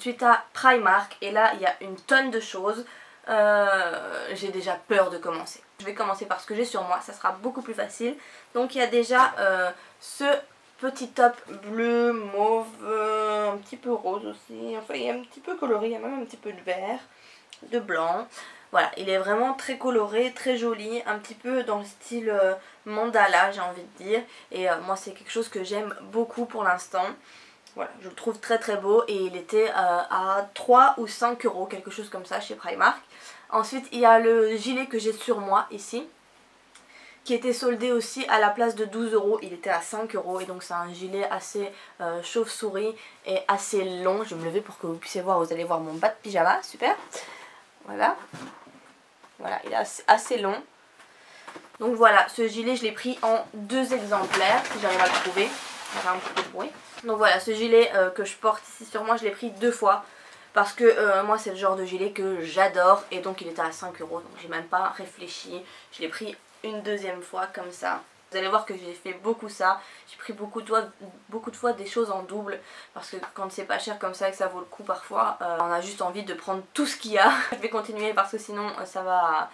ensuite à Primark et là il y a une tonne de choses. J'ai déjà peur de commencer. Je vais commencer par ce que j'ai sur moi, ça sera beaucoup plus facile. Donc il y a déjà ce petit top bleu, mauve, un petit peu rose aussi. Enfin il est un petit peu coloré, il y a même un petit peu de vert, de blanc. Voilà, il est vraiment très coloré, très joli, un petit peu dans le style mandala j'ai envie de dire. Et moi c'est quelque chose que j'aime beaucoup pour l'instant. Voilà, je le trouve très très beau et il était à 3 ou 5 euros, quelque chose comme ça chez Primark. Ensuite il y a le gilet que j'ai sur moi ici, qui était soldé aussi à la place de 12 euros, il était à 5 euros et donc c'est un gilet assez chauve-souris et assez long. Je vais me lever pour que vous puissiez voir, vous allez voir mon bas de pyjama, super. Voilà, voilà, il est assez long. Donc voilà, ce gilet je l'ai pris en 2 exemplaires, si j'arrive à le trouver. Ça fait un petit peu de bruit. Donc voilà, ce gilet que je porte ici sur moi, je l'ai pris 2 fois. Parce que moi c'est le genre de gilet que j'adore. Et donc il était à 5 euros, donc j'ai même pas réfléchi. Je l'ai pris une deuxième fois comme ça. Vous allez voir que j'ai fait beaucoup ça. J'ai pris beaucoup de fois des choses en double. Parce que quand c'est pas cher comme ça et que ça vaut le coup parfois, on a juste envie de prendre tout ce qu'il y a. Je vais continuer parce que sinon ça va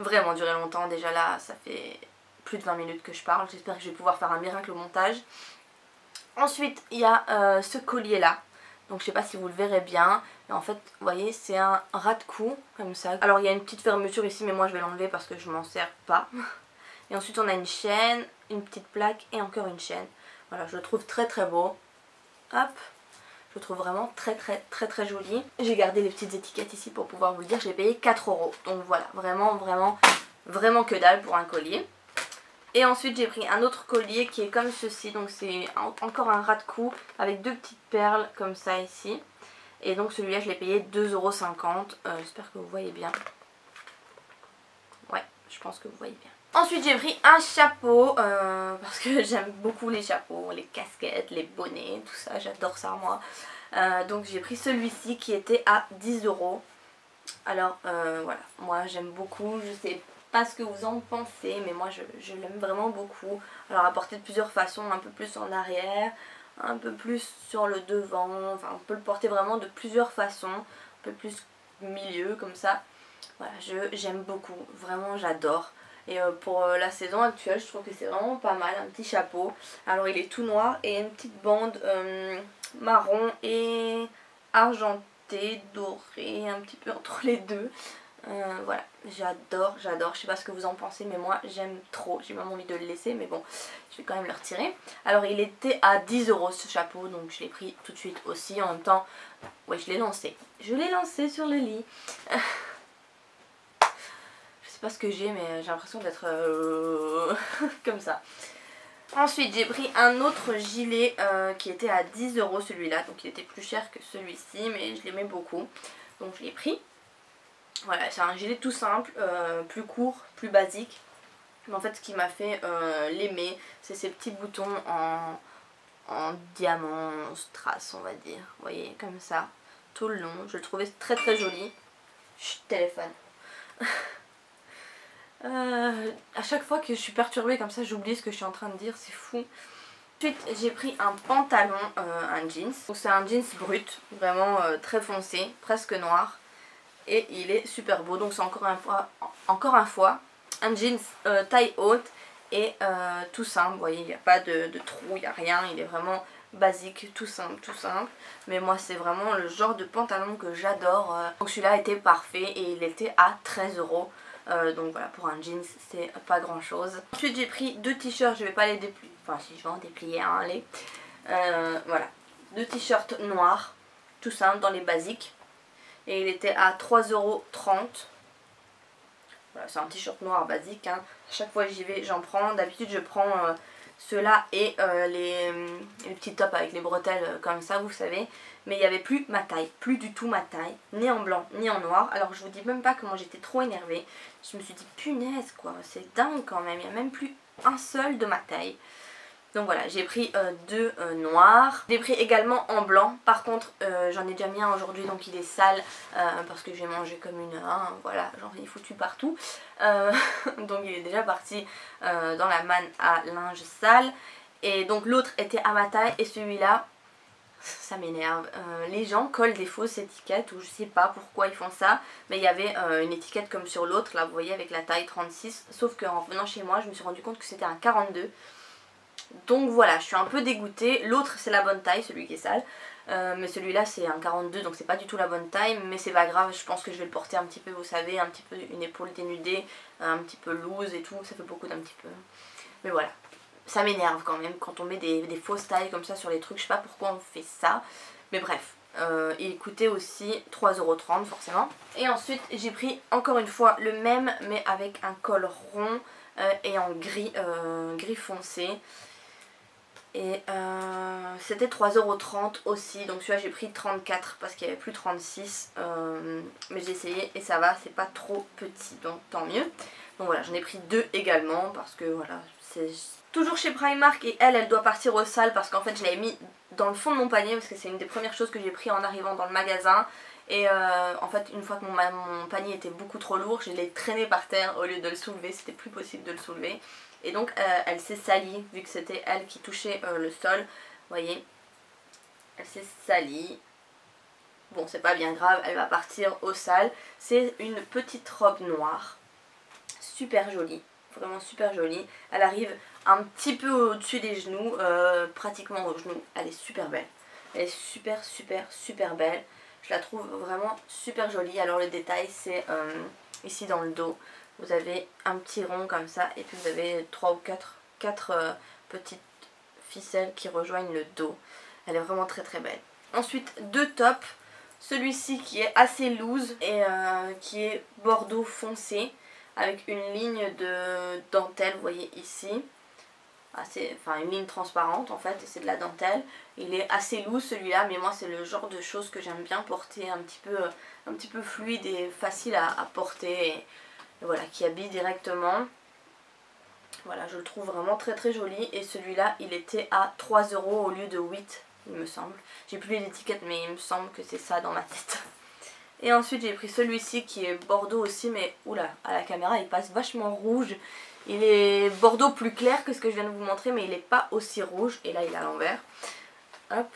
vraiment durer longtemps. Déjà là ça fait plus de 20 minutes que je parle. J'espère que je vais pouvoir faire un miracle au montage. Ensuite il y a ce collier là. Donc je sais pas si vous le verrez bien. Mais en fait vous voyez c'est un ras de cou comme ça. Alors il y a une petite fermeture ici mais moi je vais l'enlever parce que je m'en sers pas. Et ensuite on a une chaîne, une petite plaque et encore une chaîne. Voilà, je le trouve très très beau. Hop, je le trouve vraiment très joli. J'ai gardé les petites étiquettes ici pour pouvoir vous le dire. Je l'ai payé 4 euros. Donc voilà, vraiment que dalle pour un collier. Et ensuite j'ai pris un autre collier qui est comme ceci. Donc c'est encore un ras de cou avec 2 petites perles comme ça ici. Et donc celui-là je l'ai payé 2,50 €. J'espère que vous voyez bien. Ouais, je pense que vous voyez bien. Ensuite j'ai pris un chapeau parce que j'aime beaucoup les chapeaux, les casquettes, les bonnets, tout ça, j'adore ça moi. Donc j'ai pris celui-ci qui était à 10 €. Alors voilà, moi j'aime beaucoup, je sais pas ce que vous en pensez mais moi je l'aime vraiment beaucoup. Alors à porter de plusieurs façons, un peu plus en arrière, un peu plus sur le devant, enfin on peut le porter vraiment de plusieurs façons, un peu plus milieu comme ça. Voilà, j'aime beaucoup, vraiment j'adore. Et pour la saison actuelle, je trouve que c'est vraiment pas mal, un petit chapeau. Alors il est tout noir et une petite bande marron et argenté, doré, un petit peu entre les deux. Voilà, j'adore, je sais pas ce que vous en pensez mais moi j'aime trop, j'ai même envie de le laisser mais bon, je vais quand même le retirer. Alors il était à 10 € ce chapeau, donc je l'ai pris tout de suite aussi en même temps. Ouais, je l'ai lancé sur le lit. Je sais pas ce que j'ai mais j'ai l'impression d'être comme ça. Ensuite j'ai pris un autre gilet qui était à 10 € celui-là, donc il était plus cher que celui-ci mais je l'aimais beaucoup, donc je l'ai pris. Voilà, c'est un gilet tout simple, plus court, plus basique. Mais en fait ce qui m'a fait l'aimer, c'est ces petits boutons en diamant, strass on va dire. Vous voyez, comme ça, tout le long. Je le trouvais très joli. Chut, téléphone. À chaque fois que je suis perturbée comme ça, j'oublie ce que je suis en train de dire, c'est fou. Ensuite j'ai pris un pantalon, un jeans. C'est un jeans brut, vraiment très foncé, presque noir. Et il est super beau, donc c'est encore une fois un jeans taille haute et tout simple. Vous voyez, il n'y a pas de trou, il n'y a rien, il est vraiment basique, tout simple. Mais moi c'est vraiment le genre de pantalon que j'adore. Donc celui-là était parfait et il était à 13 €. Donc voilà, pour un jeans c'est pas grand chose. Ensuite j'ai pris 2 t-shirts, je vais pas les déplier, enfin si je vais en déplier un, allez. Voilà, 2 t-shirts noirs, tout simple, dans les basiques. Et il était à 3,30 €. Voilà, c'est un t-shirt noir basique, hein. À chaque fois que j'y vais j'en prends. D'habitude je prends ceux-là et les petits tops avec les bretelles comme ça, vous savez. Mais il n'y avait plus ma taille, plus du tout ma taille, ni en blanc ni en noir. Alors je vous dis même pas comment j'étais trop énervée. Je me suis dit punaise quoi, c'est dingue quand même, il n'y a même plus un seul de ma taille. Donc voilà, j'ai pris 2 noirs. J'ai pris également en blanc. Par contre, j'en ai déjà mis un aujourd'hui, donc il est sale parce que j'ai mangé comme une... Hein, voilà, j'en ai foutu partout. Donc il est déjà parti dans la manne à linge sale. Et donc l'autre était à ma taille et celui-là, ça m'énerve. Les gens collent des fausses étiquettes ou je sais pas pourquoi ils font ça. Mais il y avait une étiquette comme sur l'autre, là vous voyez avec la taille 36. Sauf qu'en revenant chez moi je me suis rendu compte que c'était un 42. Donc voilà, je suis un peu dégoûtée. L'autre c'est la bonne taille, celui qui est sale. Mais celui-là c'est un 42 donc c'est pas du tout la bonne taille. Mais c'est pas grave, je pense que je vais le porter un petit peu, vous savez, un petit peu une épaule dénudée, un petit peu loose et tout. Ça fait beaucoup d'un petit peu. Mais voilà. Ça m'énerve quand même quand on met des fausses tailles comme ça sur les trucs. Je sais pas pourquoi on fait ça. Mais bref. Il coûtait aussi 3,30 € forcément. Et ensuite j'ai pris encore une fois le même mais avec un col rond et en gris, gris foncé. Et c'était 3,30 € aussi. Donc celui-là j'ai pris 34 parce qu'il n'y avait plus 36. Mais j'ai essayé et ça va, c'est pas trop petit. Donc tant mieux. Donc voilà, j'en ai pris deux également parce que voilà, c'est toujours chez Primark. Et elle doit partir au sale parce qu'en fait je l'avais mis dans le fond de mon panier parce que c'est une des premières choses que j'ai pris en arrivant dans le magasin. Et en fait une fois que mon panier était beaucoup trop lourd, je l'ai traîné par terre au lieu de le soulever, c'était plus possible de le soulever. Et donc elle s'est salie vu que c'était elle qui touchait le sol, vous voyez, elle s'est salie. Bon c'est pas bien grave, elle va partir au sale. C'est une petite robe noire, super jolie, vraiment super jolie. Elle arrive un petit peu au-dessus des genoux, pratiquement aux genoux, elle est super belle. Elle est super belle. Je la trouve vraiment super jolie. Alors le détail c'est ici dans le dos. Vous avez un petit rond comme ça et puis vous avez 3 ou 4 petites ficelles qui rejoignent le dos. Elle est vraiment très belle. Ensuite deux tops. Celui-ci qui est assez loose et qui est bordeaux foncé avec une ligne de dentelle, vous voyez ici. Enfin une ligne transparente en fait, et c'est de la dentelle. Il est assez loose celui-là, mais moi c'est le genre de choses que j'aime bien porter, un petit peu fluide et facile à porter. Et voilà, qui habille directement. Voilà, je le trouve vraiment très joli. Et celui-là, il était à 3 € au lieu de 8, il me semble. J'ai plus l'étiquette, mais il me semble que c'est ça dans ma tête. Et ensuite, j'ai pris celui-ci qui est bordeaux aussi, mais oula, à la caméra, il passe vachement rouge. Il est bordeaux plus clair que ce que je viens de vous montrer, mais il n'est pas aussi rouge. Et là, il est à l'envers. Hop.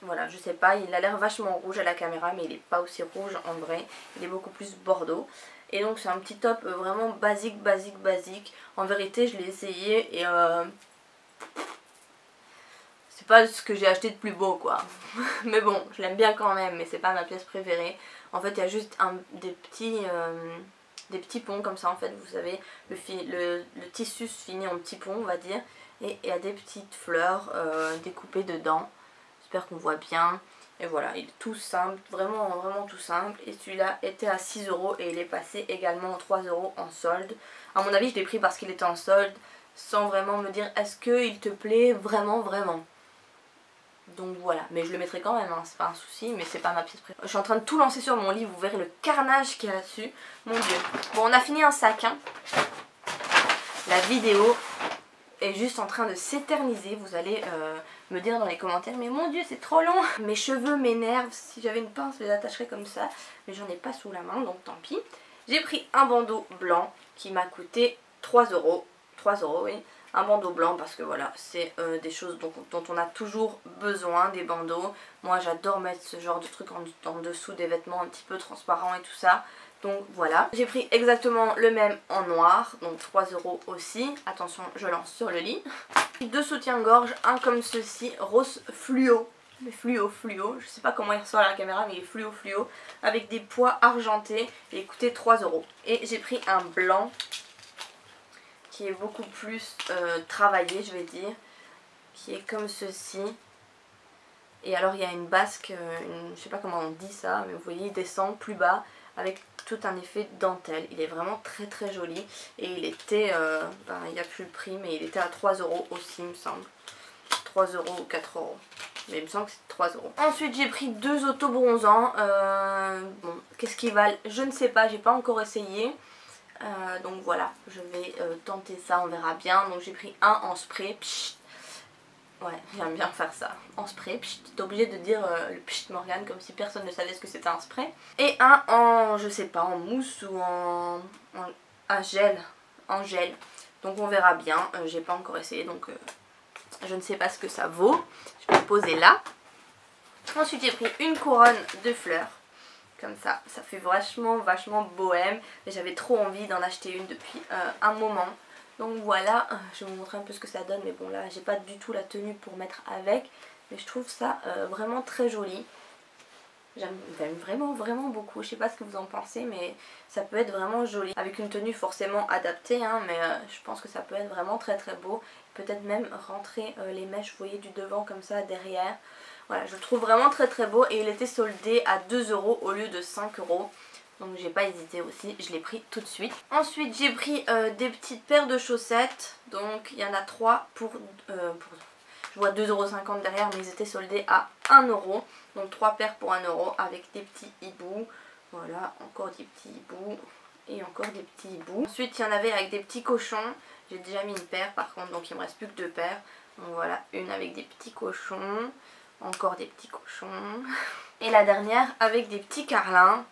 Voilà, je sais pas, il a l'air vachement rouge à la caméra, mais il n'est pas aussi rouge en vrai. Il est beaucoup plus bordeaux. Et donc c'est un petit top vraiment basique. En vérité, je l'ai essayé et c'est pas ce que j'ai acheté de plus beau quoi. Mais bon, je l'aime bien quand même, mais c'est pas ma pièce préférée. En fait, il y a juste des petits ponts comme ça en fait. Vous savez, le tissu se finit en petits ponts, on va dire. Et il y a des petites fleurs découpées dedans. J'espère qu'on voit bien. Et voilà, il est tout simple, vraiment tout simple. Et celui-là était à 6 € et il est passé également en 3 € en solde. À mon avis, je l'ai pris parce qu'il était en solde, sans vraiment me dire est-ce qu'il te plaît vraiment. Donc voilà, mais je le mettrai quand même, hein, c'est pas un souci, mais c'est pas ma pièce préférée. Je suis en train de tout lancer sur mon lit, vous verrez le carnage qu'il y a là-dessus. Mon dieu. Bon, on a fini un sac, hein. La vidéo est juste en train de s'éterniser. Vous allez me dire dans les commentaires, mais mon dieu c'est trop long. Mes cheveux m'énervent, si j'avais une pince je les attacherais comme ça, mais j'en ai pas sous la main donc tant pis. J'ai pris un bandeau blanc qui m'a coûté 3 €, 3 € oui, un bandeau blanc parce que voilà c'est des choses dont on a toujours besoin, des bandeaux. Moi j'adore mettre ce genre de truc en dessous des vêtements un petit peu transparents et tout ça. Donc voilà, j'ai pris exactement le même en noir, donc 3 € aussi. Attention, je lance sur le lit. Deux soutiens-gorge, un comme ceci, rose fluo. Mais fluo, je sais pas comment il ressort à la caméra, mais il est fluo, avec des pois argentés. Et il coûtait 3 €. Et j'ai pris un blanc qui est beaucoup plus travaillé, je vais dire, qui est comme ceci. Et alors il y a une basque, je sais pas comment on dit ça, mais vous voyez il descend plus bas avec tout un effet dentelle. Il est vraiment très joli et il était, il n'y a plus le prix, mais il était à 3 € aussi il me semble. 3 € ou 4 €. Mais il me semble que c'est 3 €. Ensuite j'ai pris deux auto-bronzants. Bon, qu'est-ce qu'ils valent? Je ne sais pas, j'ai pas encore essayé. Donc voilà, je vais tenter ça, on verra bien. Donc j'ai pris un en spray. Pchit. Ouais, j'aime bien faire ça. En spray, t'es obligé de dire le pchit Morgane comme si personne ne savait ce que c'était un spray. Et un en, je sais pas, en mousse ou en gel. En gel. Donc on verra bien. J'ai pas encore essayé donc je ne sais pas ce que ça vaut. Je vais le poser là. Ensuite j'ai pris une couronne de fleurs. Comme ça fait vachement bohème. Et j'avais trop envie d'en acheter une depuis un moment. Donc voilà, je vais vous montrer un peu ce que ça donne. Mais bon là j'ai pas du tout la tenue pour mettre avec. Mais je trouve ça vraiment très joli. J'aime vraiment beaucoup. Je sais pas ce que vous en pensez, mais ça peut être vraiment joli. Avec une tenue forcément adaptée, hein, mais je pense que ça peut être vraiment très beau. Peut-être même rentrer les mèches, vous voyez, du devant comme ça, derrière. Voilà, je le trouve vraiment très beau. Et il était soldé à 2 € au lieu de 5 €. Donc j'ai pas hésité aussi, je l'ai pris tout de suite. Ensuite j'ai pris des petites paires de chaussettes. Donc il y en a 3 pour je vois 2,50 € derrière, mais ils étaient soldés à 1 €. Donc 3 paires pour 1 € avec des petits hiboux. Voilà, encore des petits hiboux. Et encore des petits hiboux. Ensuite il y en avait avec des petits cochons. J'ai déjà mis une paire par contre, donc il me reste plus que 2 paires. Donc voilà, une avec des petits cochons. Encore des petits cochons. Et la dernière avec des petits carlins.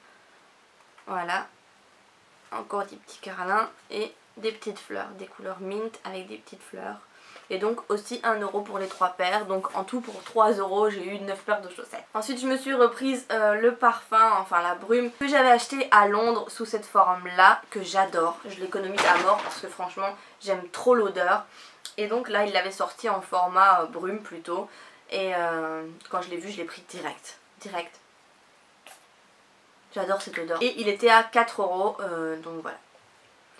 Voilà. Encore des petits carlins et des petites fleurs. Des couleurs mint avec des petites fleurs. Et donc aussi 1 € pour les 3 paires. Donc en tout pour 3 € j'ai eu 9 paires de chaussettes. Ensuite je me suis reprise le parfum, enfin la brume, que j'avais acheté à Londres sous cette forme là, que j'adore. Je l'économise à mort parce que franchement j'aime trop l'odeur. Et donc là il l'avait sorti en format brume plutôt. Et quand je l'ai vu je l'ai pris direct. J'adore cette odeur. Et il était à 4 €, donc voilà.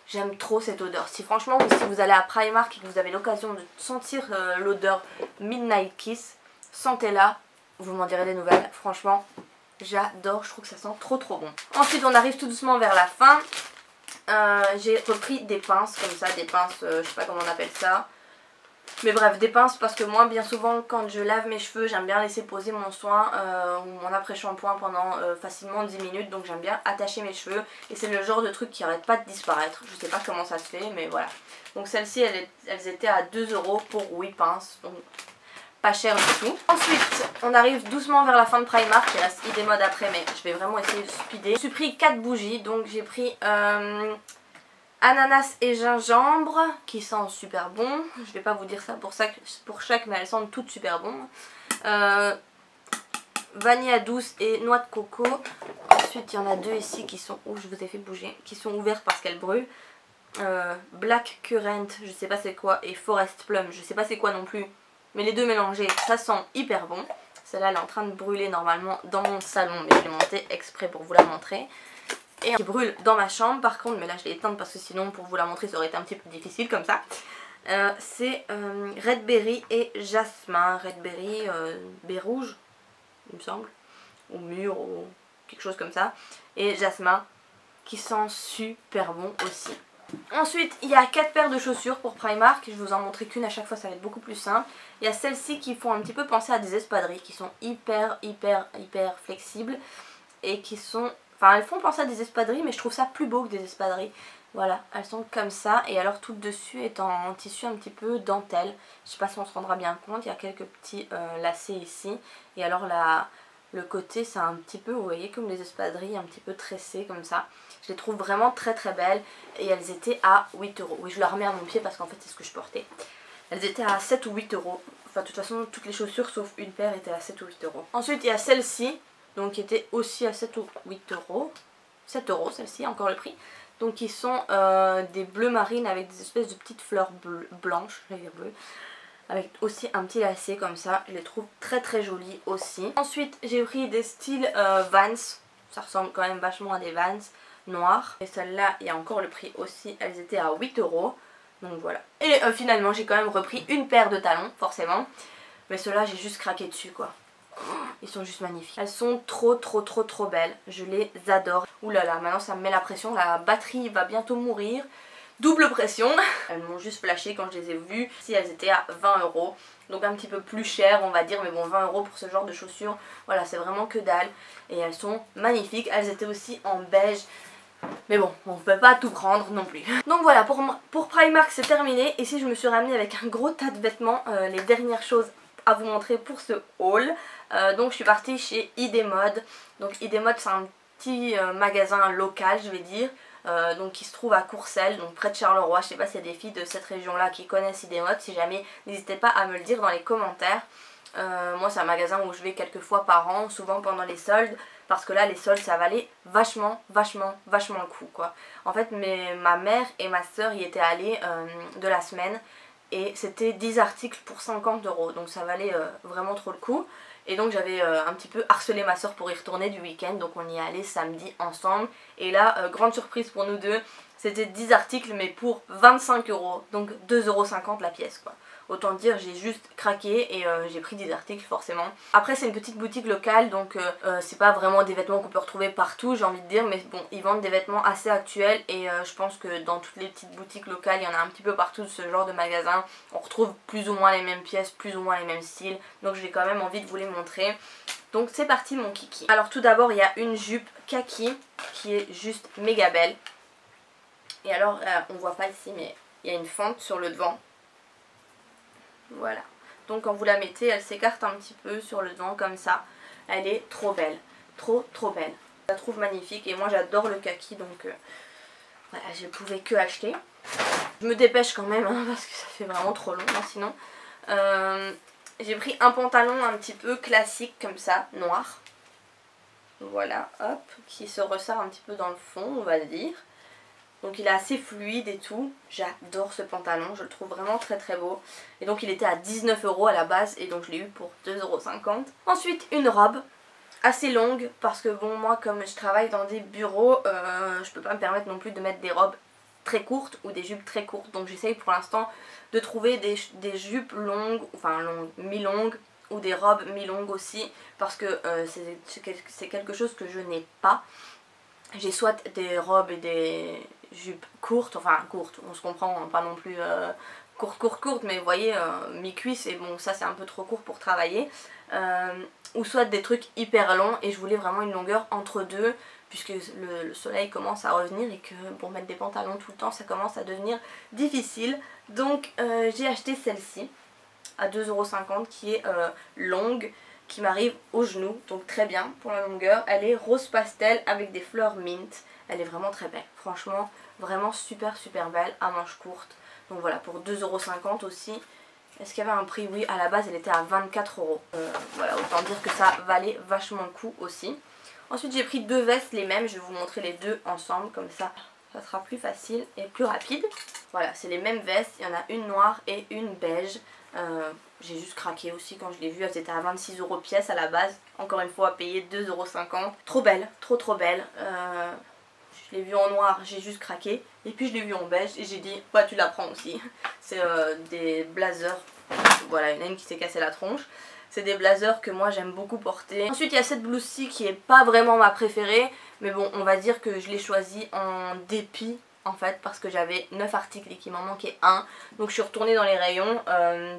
J'aime trop cette odeur. Si franchement, si vous allez à Primark et que vous avez l'occasion de sentir l'odeur Midnight Kiss, sentez-la, vous m'en direz des nouvelles. Franchement, j'adore, je trouve que ça sent trop bon. Ensuite, on arrive tout doucement vers la fin. J'ai repris des pinces comme ça, des pinces, je sais pas comment on appelle ça. Mais bref, des pinces parce que moi bien souvent quand je lave mes cheveux j'aime bien laisser poser mon soin ou mon après-shampoing pendant facilement 10 minutes. Donc j'aime bien attacher mes cheveux et c'est le genre de truc qui arrête pas de disparaître. Je sais pas comment ça se fait mais voilà. Donc celles-ci elles étaient à 2 € pour 8 pinces. Donc pas cher du tout. Ensuite on arrive doucement vers la fin de Primark. Il reste idée mode après mais je vais vraiment essayer de speeder. Je suis pris 4 bougies donc j'ai pris... ananas et gingembre qui sent super bon. Je vais pas vous dire ça pour chaque mais elles sentent toutes super bon. Vanille douce et noix de coco. Ensuite il y en a 2 ici qui sont, je vous ai fait bouger, qui sont ouvertes parce qu'elles brûlent. Black currant, je sais pas c'est quoi, et forest plum, je sais pas c'est quoi non plus. Mais les deux mélangés, ça sent hyper bon. Celle-là elle est en train de brûler normalement dans mon salon mais je l'ai montée exprès pour vous la montrer. Et qui brûle dans ma chambre par contre, mais là je l'ai éteinte parce que sinon pour vous la montrer ça aurait été un petit peu difficile comme ça. C'est Red Berry et Jasmin. Red Berry, baie rouge il me semble, ou mûr ou quelque chose comme ça. Et Jasmin qui sent super bon aussi. Ensuite il y a 4 paires de chaussures pour Primark. Je vais vous en montrer qu'une à chaque fois, ça va être beaucoup plus simple. Il y a celles-ci qui font un petit peu penser à des espadrilles, qui sont hyper flexibles et qui sont... Enfin elles font penser à des espadrilles mais je trouve ça plus beau que des espadrilles. Voilà, elles sont comme ça et alors tout dessus est en tissu un petit peu dentelle. Je sais pas si on se rendra bien compte, il y a quelques petits lacets ici. Et alors le côté c'est un petit peu, vous voyez, comme les espadrilles un petit peu tressées comme ça. Je les trouve vraiment très belles et elles étaient à 8 €. Oui, je la remets à mon pied parce qu'en fait c'est ce que je portais. Elles étaient à 7 ou 8 €. Enfin de toute façon toutes les chaussures sauf une paire étaient à 7 ou 8 €. Ensuite il y a celle-ci. Donc qui était aussi à 7 ou 8 €. 7 € celle-ci, encore le prix. Donc qui sont des bleus marines avec des espèces de petites fleurs blanches, j'allais dire bleues. Avec aussi un petit lacet comme ça, je les trouve très jolies aussi. Ensuite j'ai pris des styles Vans, ça ressemble quand même vachement à des Vans noirs. Et celles-là, il y a encore le prix aussi, elles étaient à 8 €. Donc voilà. Et finalement j'ai quand même repris une paire de talons, forcément. Mais ceux-là j'ai juste craqué dessus quoi. Ils sont juste magnifiques. Elles sont trop belles. Je les adore. Ouh là là, maintenant ça me met la pression. La batterie va bientôt mourir. Double pression. Elles m'ont juste flashé quand je les ai vues. Si elles étaient à 20 €. Donc un petit peu plus cher on va dire. Mais bon, 20 € pour ce genre de chaussures. Voilà, c'est vraiment que dalle. Et elles sont magnifiques. Elles étaient aussi en beige. Mais bon, on ne peut pas tout prendre non plus. Donc voilà, pour Primark c'est terminé. Ici je me suis ramenée avec un gros tas de vêtements. Les dernières choses à vous montrer pour ce haul. Donc je suis partie chez Idée Mode. Donc Idée Mode c'est un petit magasin local je vais dire. donc qui se trouve à Courcelles, donc près de Charleroi. Je sais pas s'il y a des filles de cette région là qui connaissent Idémode, si jamais n'hésitez pas à me le dire dans les commentaires. Moi c'est un magasin où je vais quelques fois par an, souvent pendant les soldes, parce que là les soldes ça valait vachement le coup quoi. En fait ma mère et ma soeur y étaient allées de la semaine et c'était 10 articles pour 50 €, donc ça valait vraiment trop le coup. Et donc j'avais un petit peu harcelé ma soeur pour y retourner du week-end, donc on y est allé samedi ensemble. Et là, grande surprise pour nous deux, c'était 10 articles mais pour 25 €, donc 2,50 € la pièce quoi. Autant dire j'ai juste craqué et j'ai pris 10 articles forcément. Après c'est une petite boutique locale, donc c'est pas vraiment des vêtements qu'on peut retrouver partout j'ai envie de dire, mais bon ils vendent des vêtements assez actuels et je pense que dans toutes les petites boutiques locales il y en a un petit peu partout de ce genre de magasin. On retrouve plus ou moins les mêmes pièces, plus ou moins les mêmes styles, donc j'ai quand même envie de vous les montrer. Donc c'est parti mon kiki. Alors tout d'abord il y a une jupe kaki qui est juste méga belle. Et alors on voit pas ici mais il y a une fente sur le devant. Voilà, donc quand vous la mettez elle s'écarte un petit peu sur le devant comme ça. Elle est trop belle, trop belle. Je la trouve magnifique et moi j'adore le kaki, donc voilà, je ne pouvais que acheter. Je me dépêche quand même hein, parce que ça fait vraiment trop long hein, sinon. J'ai pris un pantalon un petit peu classique comme ça, noir. Voilà, hop, qui se ressort un petit peu dans le fond on va dire. Donc il est assez fluide et tout, j'adore ce pantalon, je le trouve vraiment très beau. Et donc il était à 19 € à la base et donc je l'ai eu pour 2,50 €. Ensuite une robe assez longue parce que bon moi comme je travaille dans des bureaux, je peux pas me permettre non plus de mettre des robes très courtes ou des jupes très courtes. Donc j'essaye pour l'instant de trouver des jupes longues, enfin longues, mi-longues ou des robes mi-longues aussi parce que c'est quelque chose que je n'ai pas. J'ai soit des robes et des jupes courtes, enfin courtes, on se comprend, hein, pas non plus courtes, mais vous voyez, mi-cuisse, et bon ça c'est un peu trop court pour travailler. Ou soit des trucs hyper longs, et je voulais vraiment une longueur entre deux, puisque le soleil commence à revenir et que pour mettre des pantalons tout le temps ça commence à devenir difficile. Donc j'ai acheté celle-ci à 2,50 € qui est longue, qui m'arrive au genou, donc très bien pour la longueur. Elle est rose pastel avec des fleurs mint, elle est vraiment très belle, franchement vraiment super belle, à manches courtes. Donc voilà, pour 2,50 € aussi. Est-ce qu'il y avait un prix? Oui, à la base elle était à 24 €. Voilà, autant dire que ça valait vachement le coup aussi. Ensuite j'ai pris deux vestes, les mêmes, je vais vous montrer les deux ensemble, comme ça ça sera plus facile et plus rapide. Voilà, c'est les mêmes vestes, il y en a une noire et une beige. J'ai juste craqué aussi quand je l'ai vue, elles étaient à 26 € pièce à la base, encore une fois à payer 2,50 €. Trop belle, trop belle. Je l'ai vue en noir, j'ai juste craqué, et puis je l'ai vue en beige et j'ai dit bah tu la prends aussi. C'est des blazers, voilà, il y en a une qui s'est cassée la tronche. C'est des blazers que moi j'aime beaucoup porter. Ensuite il y a cette blouse-ci qui est pas vraiment ma préférée, mais bon on va dire que je l'ai choisie en dépit en fait, parce que j'avais 9 articles et qu'il m'en manquait un. Donc je suis retournée dans les rayons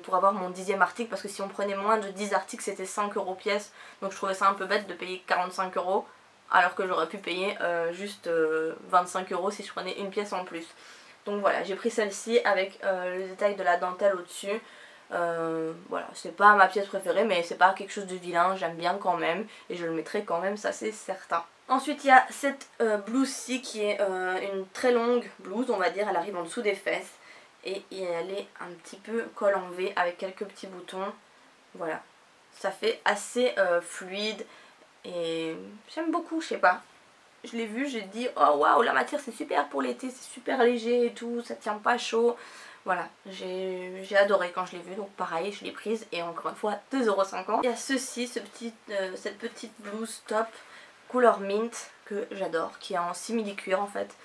pour avoir mon 10e article, parce que si on prenait moins de 10 articles c'était 5 € pièce. Donc je trouvais ça un peu bête de payer 45 € alors que j'aurais pu payer juste 25 € si je prenais une pièce en plus. Donc voilà, j'ai pris celle-ci avec le détail de la dentelle au-dessus. Voilà, c'est pas ma pièce préférée, mais c'est pas quelque chose de vilain, j'aime bien quand même et je le mettrai quand même, ça c'est certain. Ensuite il y a cette blouse-ci qui est une très longue blouse, on va dire, elle arrive en dessous des fesses et elle est un petit peu col en V avec quelques petits boutons. Voilà, ça fait assez fluide et j'aime beaucoup, je sais pas. Je l'ai vu, j'ai dit oh waouh, la matière c'est super pour l'été, c'est super léger et tout, ça tient pas chaud. Voilà, j'ai adoré quand je l'ai vue, donc pareil, je l'ai prise et encore une fois 2,50 €. Il y a ceci, cette petite blouse top couleur mint que j'adore, qui est en simili-cuir en fait.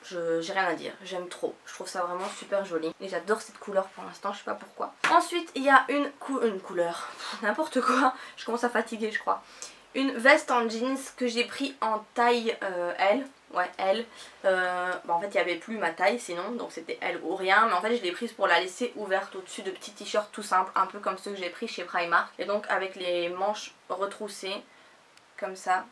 J'ai rien à dire, j'aime trop, je trouve ça vraiment super joli et j'adore cette couleur pour l'instant, je sais pas pourquoi. Ensuite il y a une couleur, n'importe quoi, je commence à fatiguer je crois. Une veste en jeans que j'ai pris en taille L. Ouais, L. En fait, il n'y avait plus ma taille sinon, donc c'était L ou rien. Mais en fait, je l'ai prise pour la laisser ouverte au-dessus de petits t-shirts tout simples, un peu comme ceux que j'ai pris chez Primark. Et donc, avec les manches retroussées, comme ça,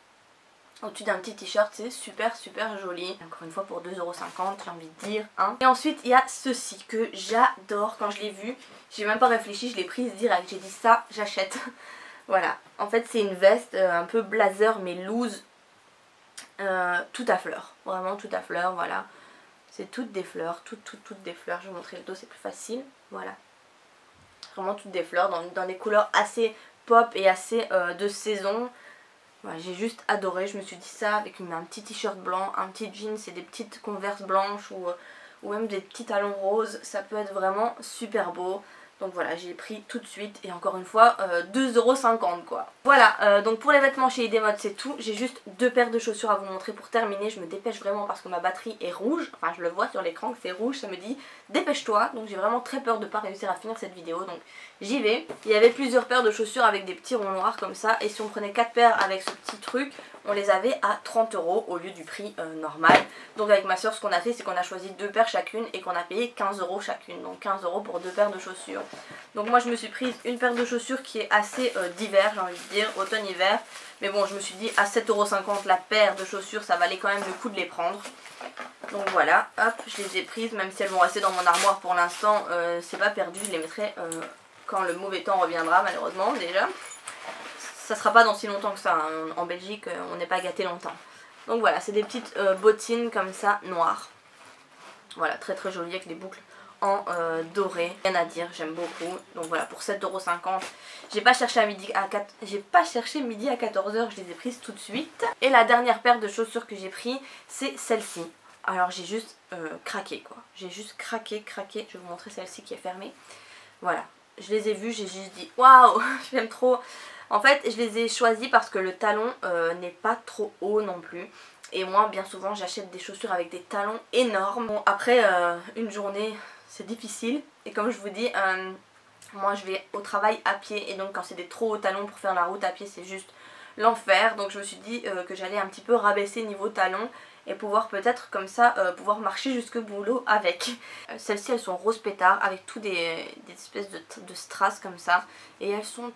au-dessus d'un petit t-shirt, c'est super joli. Encore une fois, pour 2,50 €, j'ai envie de dire. Hein. Et ensuite, il y a ceci que j'adore. Quand je l'ai vu, j'ai même pas réfléchi, je l'ai prise direct. J'ai dit ça, j'achète. Voilà, en fait c'est une veste un peu blazer mais loose, tout à fleurs, vraiment tout à fleurs, voilà. C'est toutes des fleurs, toutes des fleurs. Je vais vous montrer le dos, c'est plus facile, voilà. Vraiment toutes des fleurs dans des couleurs assez pop et assez de saison. Voilà, j'ai juste adoré, je me suis dit ça avec un petit t-shirt blanc, un petit jeans et des petites converses blanches ou même des petits talons roses, ça peut être vraiment super beau. Donc voilà, j'ai pris tout de suite et encore une fois 2,50 € quoi. Voilà, donc pour les vêtements chez ID Mode c'est tout. J'ai juste 2 paires de chaussures à vous montrer pour terminer. Je me dépêche vraiment parce que ma batterie est rouge. Enfin je le vois sur l'écran que c'est rouge, ça me dit dépêche-toi. Donc j'ai vraiment très peur de ne pas réussir à finir cette vidéo. Donc j'y vais. Il y avait plusieurs paires de chaussures avec des petits ronds noirs comme ça. Et si on prenait 4 paires avec ce petit truc, on les avait à 30 € au lieu du prix normal. Donc avec ma soeur ce qu'on a fait c'est qu'on a choisi 2 paires chacune et qu'on a payé 15 € chacune. Donc 15 € pour 2 paires de chaussures. Donc moi je me suis prise une paire de chaussures qui est assez d'hiver, j'ai envie de dire, automne-hiver. Mais bon je me suis dit à 7,50 € la paire de chaussures ça valait quand même le coup de les prendre. Donc voilà, hop, je les ai prises, même si elles vont rester dans mon armoire pour l'instant, c'est pas perdu, je les mettrai quand le mauvais temps reviendra malheureusement déjà. Ça sera pas dans si longtemps que ça, hein. En Belgique on n'est pas gâté longtemps. Donc voilà, c'est des petites bottines comme ça, noires. Voilà, très très jolies avec des boucles en doré, rien à dire, j'aime beaucoup. Donc voilà, pour 7,50 €, j'ai pas cherché midi à 14 h, je les ai prises tout de suite. Et la dernière paire de chaussures que j'ai pris, c'est celle-ci. Alors j'ai juste craqué quoi, j'ai juste craqué, je vais vous montrer celle-ci qui est fermée. Voilà, je les ai vues, j'ai juste dit waouh, j'aime trop. En fait je les ai choisies parce que le talon n'est pas trop haut non plus. Et moi bien souvent j'achète des chaussures avec des talons énormes. Bon, après une journée c'est difficile. Et comme je vous dis, moi je vais au travail à pied. Et donc quand c'est des trop hauts talons pour faire la route à pied c'est juste l'enfer. Donc je me suis dit que j'allais un petit peu rabaisser niveau talons. Et pouvoir peut-être comme ça pouvoir marcher jusqu'au boulot avec. Celles-ci elles sont rose pétard avec tout des espèces de strass comme ça. Et elles sont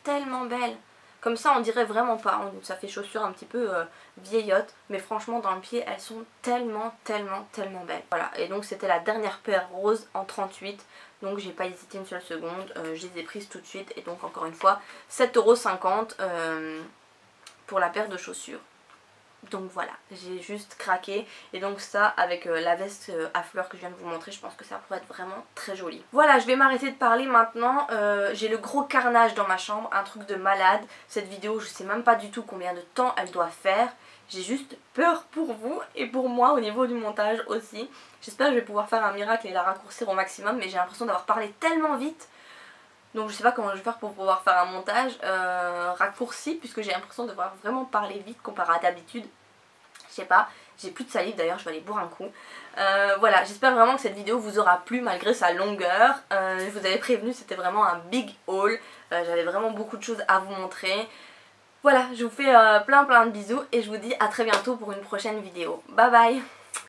tellement belles. Comme ça on dirait vraiment pas, ça fait chaussures un petit peu vieillottes, mais franchement dans le pied elles sont tellement belles. Voilà, et donc c'était la dernière paire rose en 38, donc j'ai pas hésité une seule seconde, je les ai prises tout de suite. Et donc encore une fois 7,50 € pour la paire de chaussures. Donc voilà, j'ai juste craqué. Et donc ça avec la veste à fleurs que je viens de vous montrer, je pense que ça pourrait être vraiment très joli. Voilà, je vais m'arrêter de parler maintenant. J'ai le gros carnage dans ma chambre, un truc de malade. Cette vidéo je sais même pas du tout combien de temps elle doit faire. J'ai juste peur pour vous et pour moi au niveau du montage aussi. J'espère que je vais pouvoir faire un miracle et la raccourcir au maximum, mais j'ai l'impression d'avoir parlé tellement vite. Donc je sais pas comment je vais faire pour pouvoir faire un montage raccourci, puisque j'ai l'impression de devoir vraiment parler vite comparé à d'habitude. Je sais pas, j'ai plus de salive d'ailleurs, je vais aller boire un coup. Voilà, j'espère vraiment que cette vidéo vous aura plu malgré sa longueur. Je vous avais prévenu, c'était vraiment un big haul. J'avais vraiment beaucoup de choses à vous montrer. Voilà, je vous fais plein de bisous et je vous dis à très bientôt pour une prochaine vidéo. Bye bye!